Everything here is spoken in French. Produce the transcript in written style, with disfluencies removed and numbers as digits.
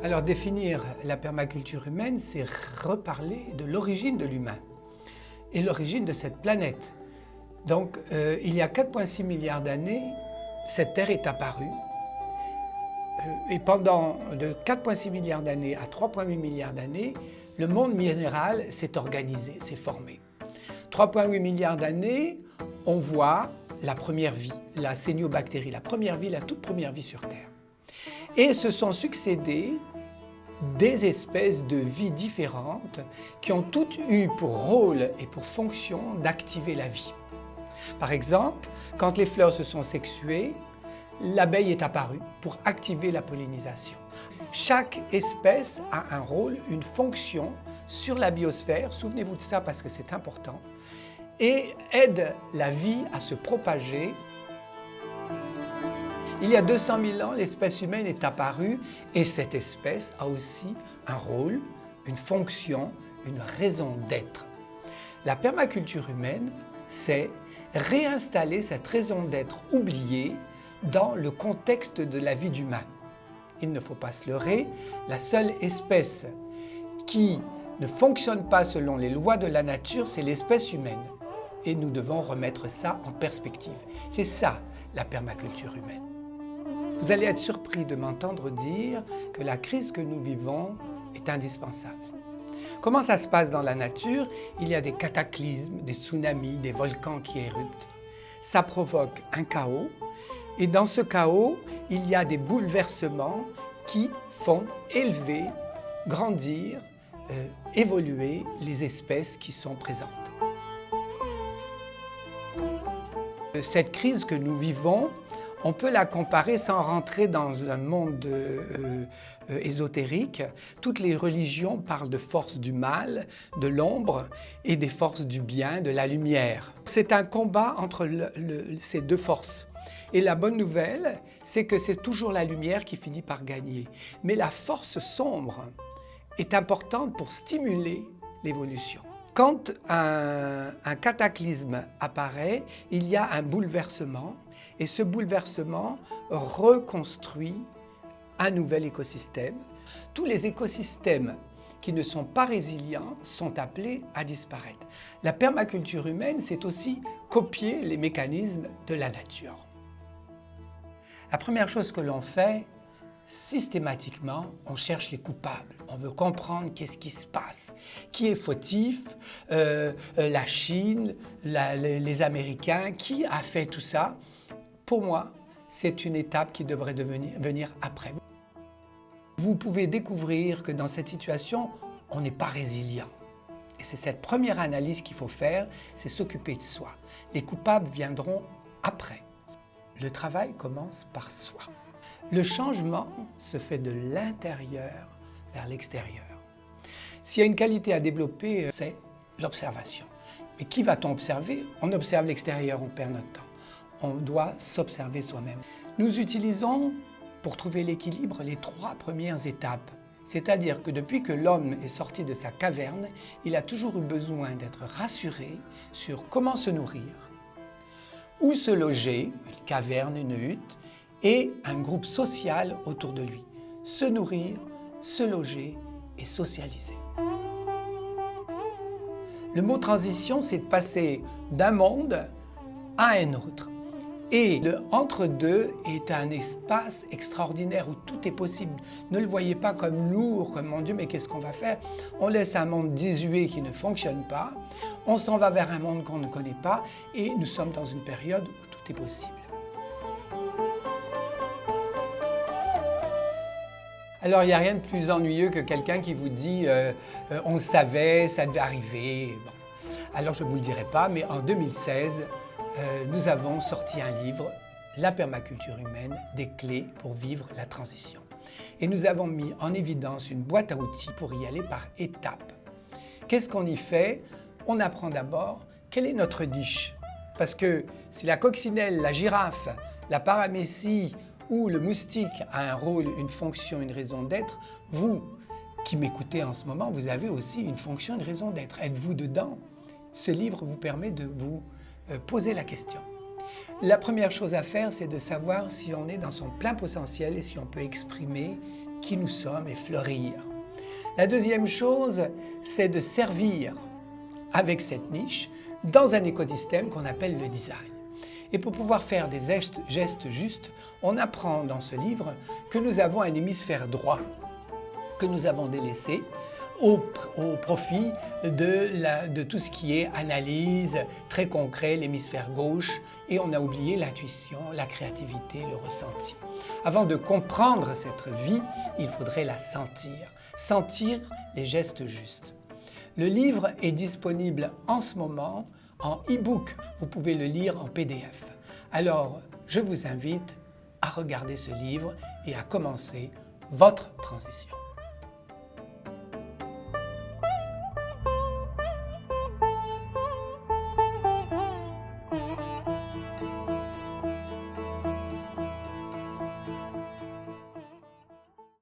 Alors définir la permaculture humaine, c'est reparler de l'origine de l'humain et l'origine de cette planète. Donc il y a 4,6 milliards d'années, cette Terre est apparue. Et pendant de 4,6 milliards d'années à 3,8 milliards d'années, le monde minéral s'est organisé, s'est formé. 3,8 milliards d'années, on voit la première vie, la céniobactérie, la toute première vie sur Terre. Et se sont succédés des espèces de vie différentes qui ont toutes eu pour rôle et pour fonction d'activer la vie. Par exemple, quand les fleurs se sont sexuées, l'abeille est apparue pour activer la pollinisation. Chaque espèce a un rôle, une fonction sur la biosphère, souvenez-vous de ça parce que c'est important, et aide la vie à se propager. Il y a 200 000 ans, l'espèce humaine est apparue et cette espèce a aussi un rôle, une fonction, une raison d'être. La permaculture humaine, c'est réinstaller cette raison d'être oubliée dans le contexte de la vie d'humain. Il ne faut pas se leurrer, la seule espèce qui ne fonctionne pas selon les lois de la nature, c'est l'espèce humaine. Et nous devons remettre ça en perspective. C'est ça, la permaculture humaine. Vous allez être surpris de m'entendre dire que la crise que nous vivons est indispensable. Comment ça se passe dans la nature? Il y a des cataclysmes, des tsunamis, des volcans qui éruptent. Ça provoque un chaos. Et dans ce chaos, il y a des bouleversements qui font élever, grandir, évoluer les espèces qui sont présentes. Cette crise que nous vivons, on peut la comparer sans rentrer dans un monde ésotérique. Toutes les religions parlent de forces du mal, de l'ombre et des forces du bien, de la lumière. C'est un combat entre ces deux forces. Et la bonne nouvelle, c'est que c'est toujours la lumière qui finit par gagner. Mais la force sombre est importante pour stimuler l'évolution. Quand un cataclysme apparaît, il y a un bouleversement et ce bouleversement reconstruit un nouvel écosystème. Tous les écosystèmes qui ne sont pas résilients sont appelés à disparaître. La permaculture humaine, c'est aussi copier les mécanismes de la nature. La première chose que l'on fait, systématiquement, on cherche les coupables. On veut comprendre qu'est-ce qui se passe. Qui est fautif? La Chine, les Américains, qui a fait tout ça? Pour moi, c'est une étape qui devrait venir après. Vous pouvez découvrir que dans cette situation, on n'est pas résilient. Et c'est cette première analyse qu'il faut faire, c'est s'occuper de soi. Les coupables viendront après. Le travail commence par soi. Le changement se fait de l'intérieur vers l'extérieur. S'il y a une qualité à développer, c'est l'observation. Mais qui va-t-on observer? On observe l'extérieur, on perd notre temps. On doit s'observer soi-même. Nous utilisons, pour trouver l'équilibre, les 3 premières étapes. C'est-à-dire que depuis que l'homme est sorti de sa caverne, il a toujours eu besoin d'être rassuré sur comment se nourrir, où se loger, une caverne, une hutte, et un groupe social autour de lui. Se nourrir, se loger et socialiser. Le mot transition, c'est de passer d'un monde à un autre. Et le entre-deux est un espace extraordinaire où tout est possible. Ne le voyez pas comme lourd, comme mon Dieu, mais qu'est-ce qu'on va faire? On laisse un monde désuet qui ne fonctionne pas, on s'en va vers un monde qu'on ne connaît pas et nous sommes dans une période où tout est possible. Alors il n'y a rien de plus ennuyeux que quelqu'un qui vous dit on le savait, ça devait arriver. Bon. Alors je ne vous le dirai pas, mais en 2016, nous avons sorti un livre, La permaculture humaine, des clés pour vivre la transition. Et nous avons mis en évidence une boîte à outils pour y aller par étapes. Qu'est-ce qu'on y fait? On apprend d'abord quelle est notre niche. Parce que si la coccinelle, la girafe, la paramécie ou le moustique a un rôle, une fonction, une raison d'être, vous qui m'écoutez en ce moment, vous avez aussi une fonction, une raison d'être. Êtes-vous dedans? Ce livre vous permet de vous poser la question. La première chose à faire, c'est de savoir si on est dans son plein potentiel et si on peut exprimer qui nous sommes et fleurir. La deuxième chose, c'est de servir avec cette niche dans un écosystème qu'on appelle le design. Et pour pouvoir faire des gestes justes, on apprend dans ce livre que nous avons un hémisphère droit que nous avons délaissé au profit de tout ce qui est analyse, très concret, l'hémisphère gauche, et on a oublié l'intuition, la créativité, le ressenti. Avant de comprendre cette vie, il faudrait la sentir les gestes justes. Le livre est disponible en ce moment en e-book, vous pouvez le lire en PDF. Alors, je vous invite à regarder ce livre et à commencer votre transition.